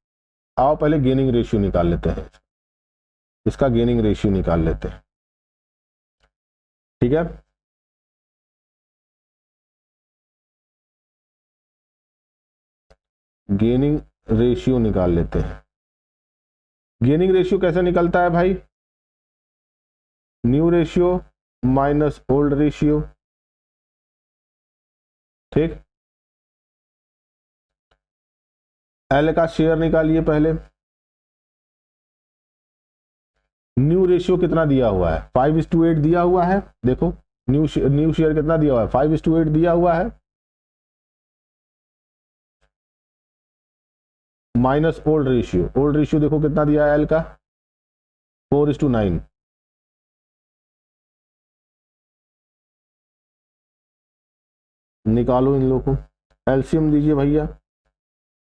आओ पहले गेनिंग रेशियो निकाल लेते हैं, इसका गेनिंग रेशियो निकाल लेते हैं। ठीक है, गेनिंग रेशियो निकाल लेते हैं। गेनिंग रेशियो कैसे निकलता है भाई, new ratio minus old ratio. ठीक, एल का शेयर निकालिए पहले। न्यू रेशियो कितना दिया हुआ है 5:8 दिया हुआ है। देखो न्यू शेयर कितना दिया हुआ है 5:8 दिया हुआ है, minus old ratio. Old ratio देखो कितना दिया है एल का 4:9। निकालो इन लोगों को, एलसीएम दीजिए भैया।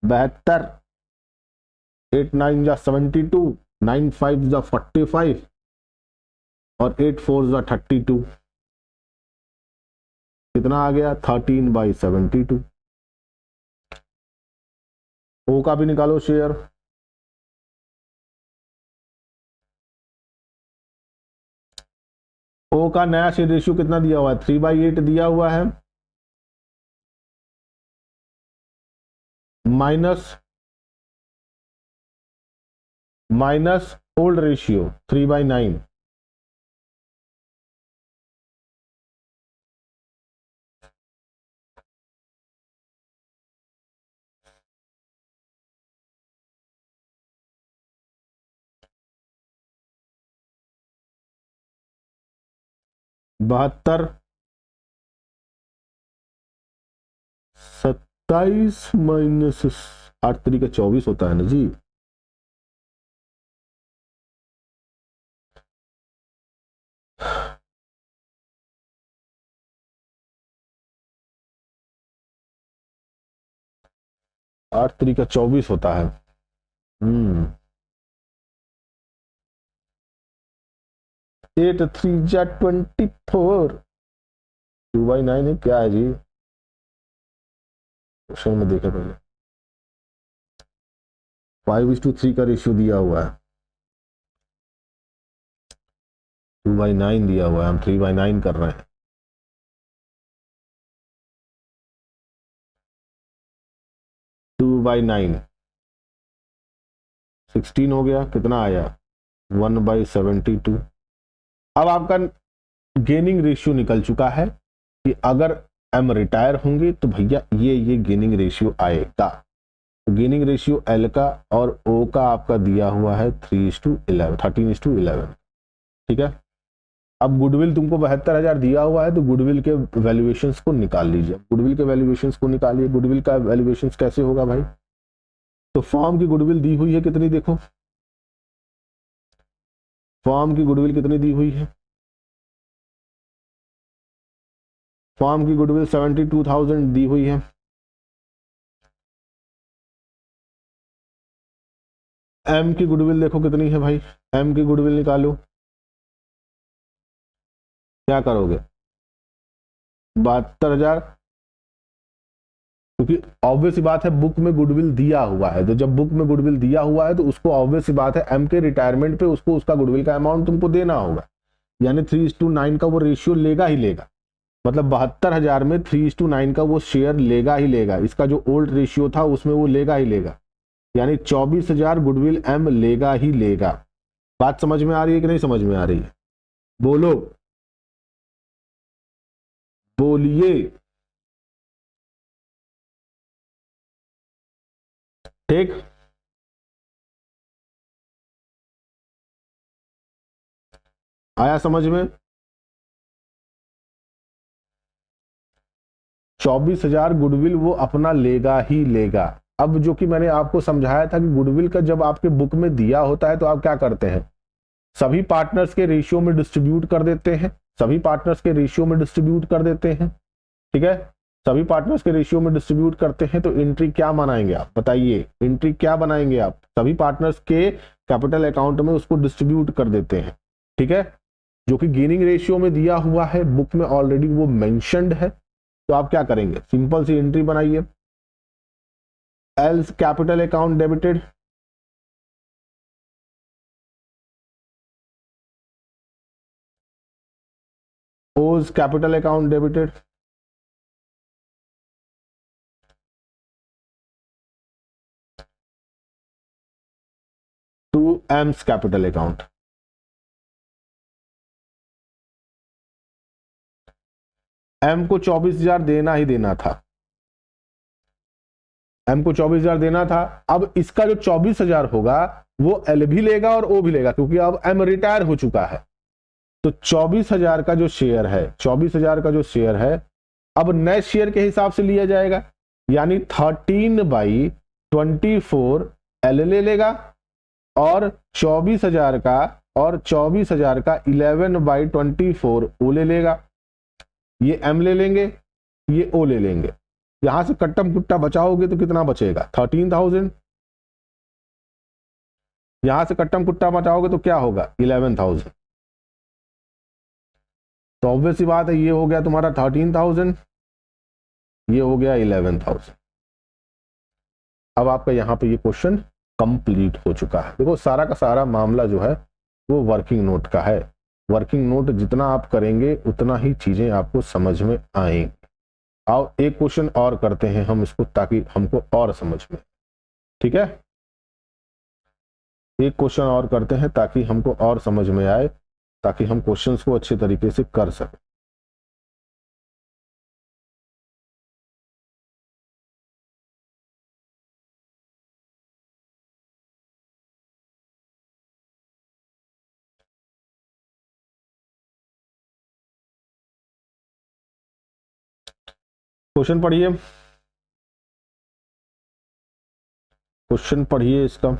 72, 8 9 जा 72, 9 5 जा 45 और 8 4 जा 32। कितना आ गया 13/72। ओ का भी निकालो शेयर। ओ का नया शेयर रेशियो कितना दिया हुआ है? 3/8 दिया हुआ है, माइनस ओल्ड रेशियो 3/9। बहत्तर, 27 माइनस 8×3 = 24 होता है ना जी। आठ 3×24 होता है। 8×3 = 24। 2/9 है क्या है जी? क्वेश्चन में देखा पहले। 5:3 का रेशियो दिया हुआ है, 2/9 दिया हुआ है, हम 3/9 कर रहे हैं। टू बाई 16 हो गया, कितना आया? 1/72। अब आपका गेनिंग रेशियो निकल चुका है कि अगर एम रिटायर होंगे तो भैया ये गेनिंग रेशियो आएगा। गेनिंग रेशियो एल का और ओ का आपका दिया हुआ है 3:11, 13:11। ठीक है। अब गुडविल तुमको 72,000 दिया हुआ है तो गुडविल के वैल्यूएशंस को निकाल लीजिए। गुडविल के वैल्यूएशंस को निकालिए। गुडविल का वैल्यूएशंस कैसे होगा भाई? तो फॉर्म की गुडविल दी हुई है कितनी, देखो फॉर्म की गुडविल कितनी दी हुई है। फॉर्म की गुडविल 72,000 दी हुई है। एम की गुडविल देखो कितनी है भाई, एम की गुडविल निकालो। क्या करोगे? 72,000, क्योंकि ऑब्वियस सी बात है बुक में गुडविल दिया हुआ है, तो जब बुक में गुडविल दिया हुआ है तो उसको ऑब्वियस सी बात है एम के रिटायरमेंट पे उसको उसका गुडविल का अमाउंट तुमको देना होगा, यानी 3:9 का वो रेशियो लेगा ही लेगा। मतलब 72,000 में 3:9 का वो शेयर लेगा ही लेगा। इसका जो ओल्ड रेशियो था उसमें वो लेगा ही लेगा, यानी 24,000 गुडविल एम लेगा ही लेगा। बात समझ में आ रही है कि नहीं समझ में आ रही है? बोलो, बोलिए। ठीक, आया समझ में? 24,000 गुडविल वो अपना लेगा ही लेगा। अब जो कि मैंने आपको समझाया था कि गुडविल का जब आपके बुक में दिया होता है तो आप क्या करते हैं, सभी पार्टनर्स के रेशियो में डिस्ट्रीब्यूट कर देते हैं। सभी पार्टनर्स के रेशियो में डिस्ट्रीब्यूट कर देते हैं। ठीक है, सभी पार्टनर्स के रेशियो में डिस्ट्रीब्यूट करते हैं तो एंट्री क्या बनाएंगे आप बताइए? एंट्री क्या बनाएंगे आप? सभी पार्टनर्स के कैपिटल अकाउंट में उसको डिस्ट्रीब्यूट कर देते हैं। ठीक है, जो कि गेनिंग रेशियो में दिया हुआ है, बुक में ऑलरेडी वो मेंशन्ड है। तो आप क्या करेंगे? सिंपल सी एंट्री बनाइए, L's capital account debited, O's capital account debited, to M's capital account. M को 24,000 देना ही देना था, एम को 24,000 देना था। अब इसका जो 24,000 होगा वो एल भी लेगा और ओ भी लेगा, क्योंकि अब एम रिटायर हो चुका है। तो 24,000 का जो शेयर है, 24,000 का जो शेयर है अब नए शेयर के हिसाब से लिया जाएगा, यानी 13/24 एल ले लेगा और 24,000 का 11/24 ओ ले लेगा। ये एम ले लेंगे, ये ओ ले लेंगे। यहां से कट्टम कुट्टा बचाओगे तो कितना बचेगा? 13,000। यहां से कट्टम कुट्टा बचाओगे तो क्या होगा? 11,000। तो ऑब्वियस सी बात है, ये हो गया तुम्हारा 13,000, ये हो गया 11,000। अब आपका यहाँ पे ये क्वेश्चन कंप्लीट हो चुका है। देखो सारा का सारा मामला जो है वो वर्किंग नोट का है। वर्किंग नोट जितना आप करेंगे उतना ही चीजें आपको समझ में आएंगी। आओ एक क्वेश्चन और करते हैं हम इसको, ताकि हमको और समझ में, ठीक है, एक क्वेश्चन और करते हैं ताकि हमको और समझ में आए, ताकि हम क्वेश्चंस को अच्छे तरीके से कर सकें। क्वेश्चन पढ़िए, क्वेश्चन पढ़िए इसका।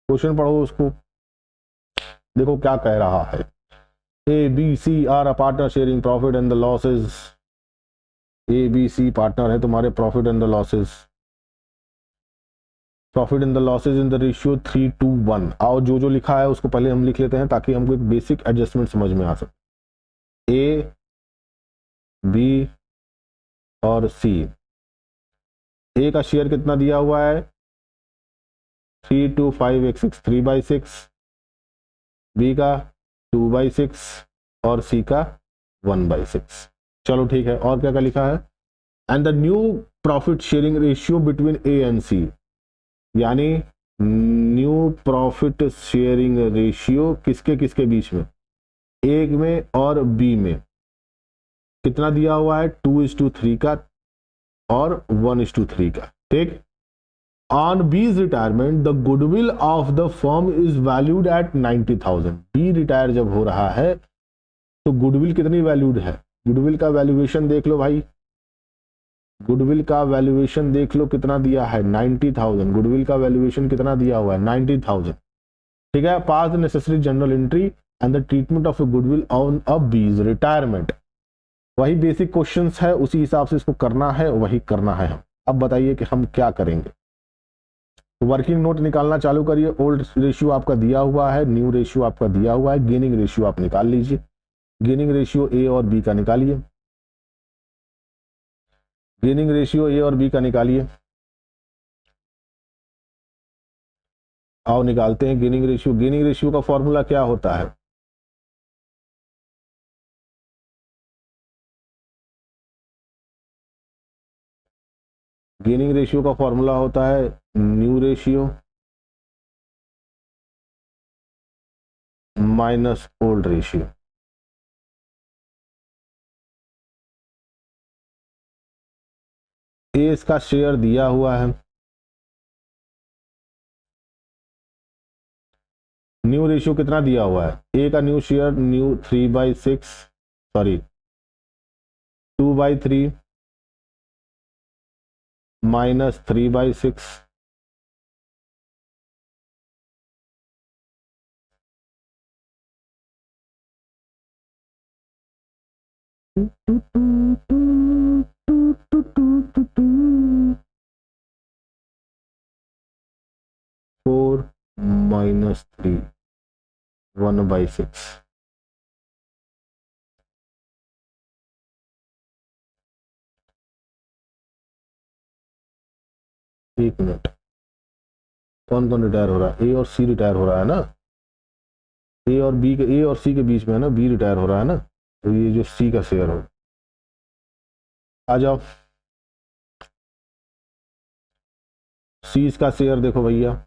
क्वेश्चन पढ़ो उसको, देखो क्या कह रहा है। A B C are a partner sharing profit and the losses. A B C partner है तुम्हारे, profit and the losses, profit and the losses in the ratio 3:1। आओ जो जो लिखा है उसको पहले हम लिख लेते हैं ताकि हमको एक बेसिक एडजस्टमेंट समझ में आ सके। ए बी और सी, ए का शेयर कितना दिया हुआ है 32586, 3/6, बी का 2/6 और सी का 1/6। चलो ठीक है, और क्या क्या लिखा है। And the new profit sharing ratio between A and C, यानी न्यू प्रॉफिट शेयरिंग रेशियो किसके किसके बीच में, ए में और बी में कितना दिया हुआ है 2:3 का और 1:3 का, ठीक। On B's retirement the goodwill of the firm is valued at 90,000। B retire जब हो रहा है तो गुडविल कितनी वैल्यूड है, गुडविल का वैल्यूएशन देख लो भाई, गुडविल का वैल्यूएशन देख लो कितना दिया है 90,000। गुडविल का वैल्यूएशन कितना दिया हुआ है 90,000, ठीक है। Pass the necessary journal entry and the treatment of a goodwill on a B's retirement. वही बेसिक क्वेश्चंस है, उसी हिसाब से इसको करना है, वही करना है हम। अब बताइए कि हम क्या करेंगे। वर्किंग नोट निकालना चालू करिए। ओल्ड रेशियो आपका दिया हुआ है, न्यू रेशियो आपका दिया हुआ है, गेनिंग रेशियो आप निकाल लीजिए। गेनिंग रेशियो ए और बी का निकालिए, गेनिंग रेशियो ए और बी का निकालिए। आओ निकालते हैं गेनिंग रेशियो। गेनिंग रेशियो का फॉर्मूला क्या होता है, गेनिंग रेशियो का फॉर्मूला होता है new ratio minus old ratio. A इसका शेयर दिया हुआ है, न्यू रेशियो कितना दिया हुआ है, ए का new share new 3/6 sorry 2/3 minus 3/6 4 minus 3 1/6। एक मिनट, कौन कौन रिटायर हो रहा है, ए और सी रिटायर हो रहा है ना, ए और बी के, ए और सी के बीच में है ना, बी रिटायर हो रहा है ना, तो ये जो सी का शेयर हो, आ जाओ। सी इसका शेयर देखो भैया,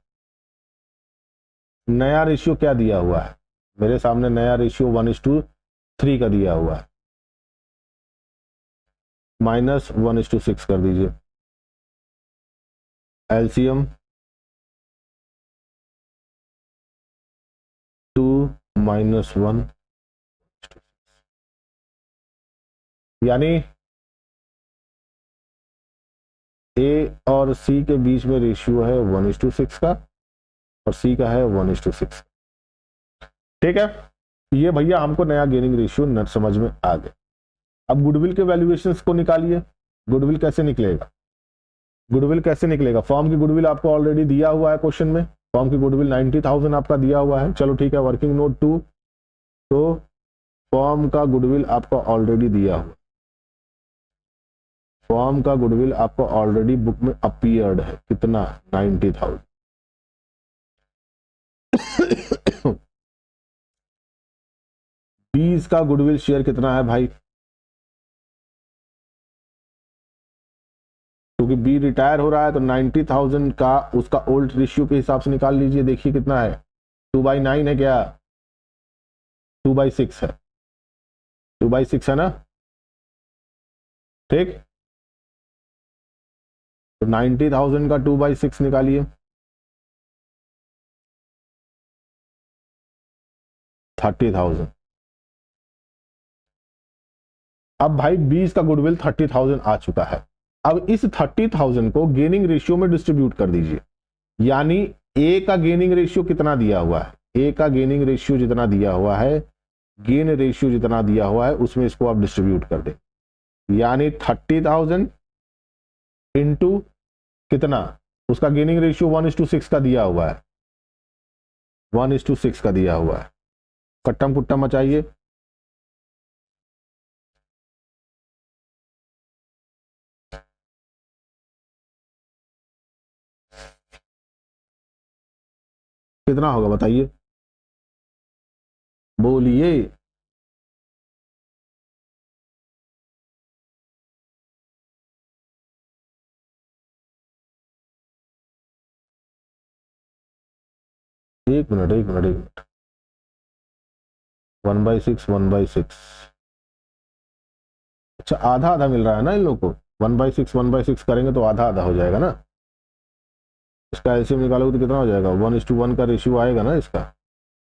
नया रेशियो क्या दिया हुआ है मेरे सामने, नया रेशियो 1:3 का दिया हुआ है, माइनस 1:6 कर दीजिए। एलसीएम 2 माइनस 1, यानी ए और सी के बीच में रेशियो है 1:6 का और सी का है 1:6, ठीक है। ये भैया हमको नया गेनिंग रेशियो न समझ में आ गया। अब गुडविल के वैल्यूएशंस को निकालिए। गुडविल कैसे निकलेगा? गुडविल कैसे निकलेगा? फॉर्म की गुडविल आपको ऑलरेडी दिया हुआ है क्वेश्चन में, फॉर्म की गुडविल 90,000 आपका दिया हुआ है। चलो ठीक है, वर्किंग नोट 2, तो फॉर्म का गुडविल आपका ऑलरेडी दिया हुआ, फॉर्म का गुडविल आपको ऑलरेडी बुक में अपीयर्ड है, कितना? 90,000। बीस का गुडविल शेयर कितना है भाई? क्योंकि बी रिटायर हो रहा है तो 90,000 का उसका ओल्ड रेशियो के हिसाब से निकाल लीजिए, देखिए कितना है, 2/9 है क्या? 2/6 है, 2/6 है ना, ठीक। तो 90,000 का 2/6 निकालिए, 30,000। अब भाई 20 का गुडविल 30,000 आ चुका है। अब इस 30,000 को गेनिंग रेशियो में डिस्ट्रीब्यूट कर दीजिए, यानी ए का गेनिंग रेशियो कितना दिया हुआ है, ए का गेनिंग रेशियो जितना दिया हुआ है, गेन रेशियो जितना दिया हुआ है, उसमें इसको आप डिस्ट्रीब्यूट कर दें, यानी 30,000 इंटू कितना, उसका गेनिंग रेशियो 1:6 का दिया हुआ है, 1:6 का दिया हुआ है। कट्टम कुट्टम मचाइए, कितना होगा बताइए, बोलिए। एक मिनट 1/6 1/6, अच्छा आधा आधा मिल रहा है ना इन लोगों को, 1/6 1/6 करेंगे तो आधा आधा हो जाएगा ना, इसका एलसीएम निकालोगे तो कितना हो जाएगा, 1:1 का रेशियो आएगा ना, इसका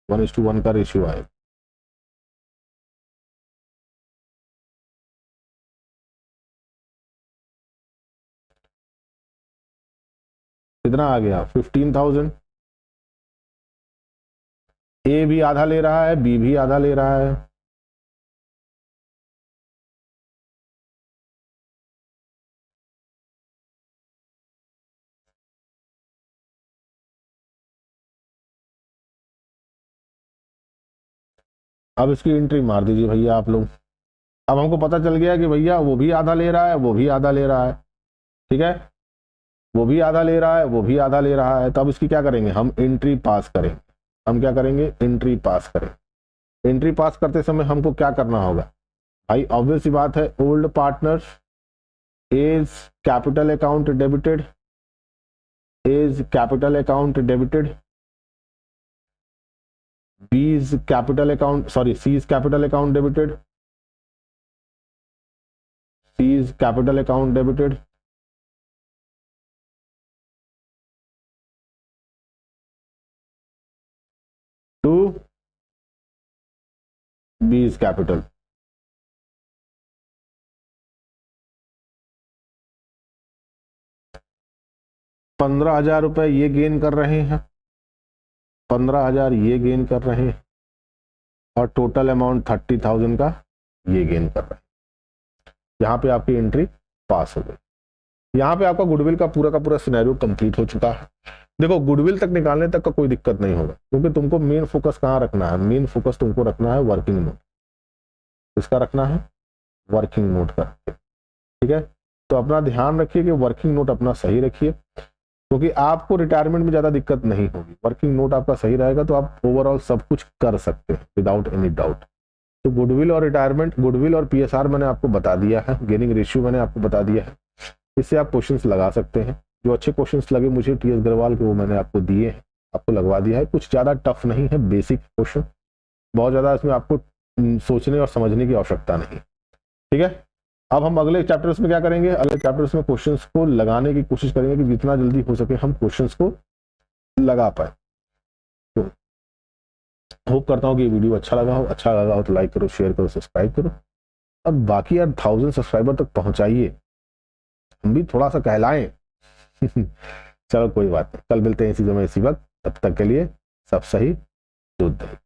1:1 का रेशियो आएगा। कितना आ गया, 15,000। ए भी आधा ले रहा है, बी भी आधा ले रहा है, अब इसकी एंट्री मार दीजिए भैया आप लोग। अब हमको पता चल गया कि भैया वो भी आधा ले रहा है, वो भी आधा ले रहा है, ठीक है, वो भी आधा ले रहा है, वो भी आधा ले रहा है, तो अब इसकी क्या करेंगे, हम एंट्री पास करेंगे। हम क्या करेंगे, एंट्री पास करेंगे। एंट्री पास करते समय हमको क्या करना होगा भाई, ऑब्वियस सी बात है, old partner is capital account debited, is capital account debited, B is capital account, sorry C is capital account debited, C is capital account debited, to B is capital. ₹15,000 ये गेन कर रहे हैं, 15,000 ये gain कर रहे हैं, और total amount 30,000 का ये गेन कर रहे हैं। यहाँ पे आपकी एंट्री पास हो गई। यहाँ पे आपका गुडविल का पूरा सिनेरियो कंप्लीट हो चुका है। देखो गुडविल तक निकालने तक का कोई दिक्कत नहीं होगा, क्योंकि तुमको मेन फोकस कहाँ रखना है, मेन फोकस तुमको रखना है वर्किंग नोट। किसका रखना है, वर्किंग नोट का, ठीक है। तो अपना ध्यान रखिए कि वर्किंग नोट अपना सही रखिए, क्योंकि आपको रिटायरमेंट में ज्यादा दिक्कत नहीं होगी। वर्किंग नोट आपका सही रहेगा तो आप ओवरऑल सब कुछ कर सकते हैं विदाउट एनी डाउट। तो गुडविल और रिटायरमेंट, गुडविल और पीएसआर मैंने आपको बता दिया है, गेनिंग रेशियो मैंने आपको बता दिया है, इससे आप क्वेश्चंस लगा सकते हैं। जो अच्छे क्वेश्चंस लगे मुझे टीएस अग्रवाल के, वो मैंने आपको दिए हैं, आपको लगवा दिया है। कुछ ज़्यादा टफ नहीं है, बेसिक क्वेश्चन, बहुत ज़्यादा इसमें आपको सोचने और समझने की आवश्यकता नहीं, ठीक है। अब हम अगले चैप्टर्स में क्या करेंगे, अगले चैप्टर्स में क्वेश्चंस को लगाने की कोशिश करेंगे कि जितना जल्दी हो सके हम क्वेश्चंस को लगा पाए। तो होप करता हूँ कि ये वीडियो अच्छा लगा हो तो लाइक करो, शेयर करो, सब्सक्राइब करो, और बाकी यार 1000 सब्सक्राइबर तक पहुंचाइए, हम भी थोड़ा सा कहलाएं। चलो कोई बात नहीं, कल मिलते हैं इसी समय इसी वक्त, तब तक के लिए सब सही, दूध दही।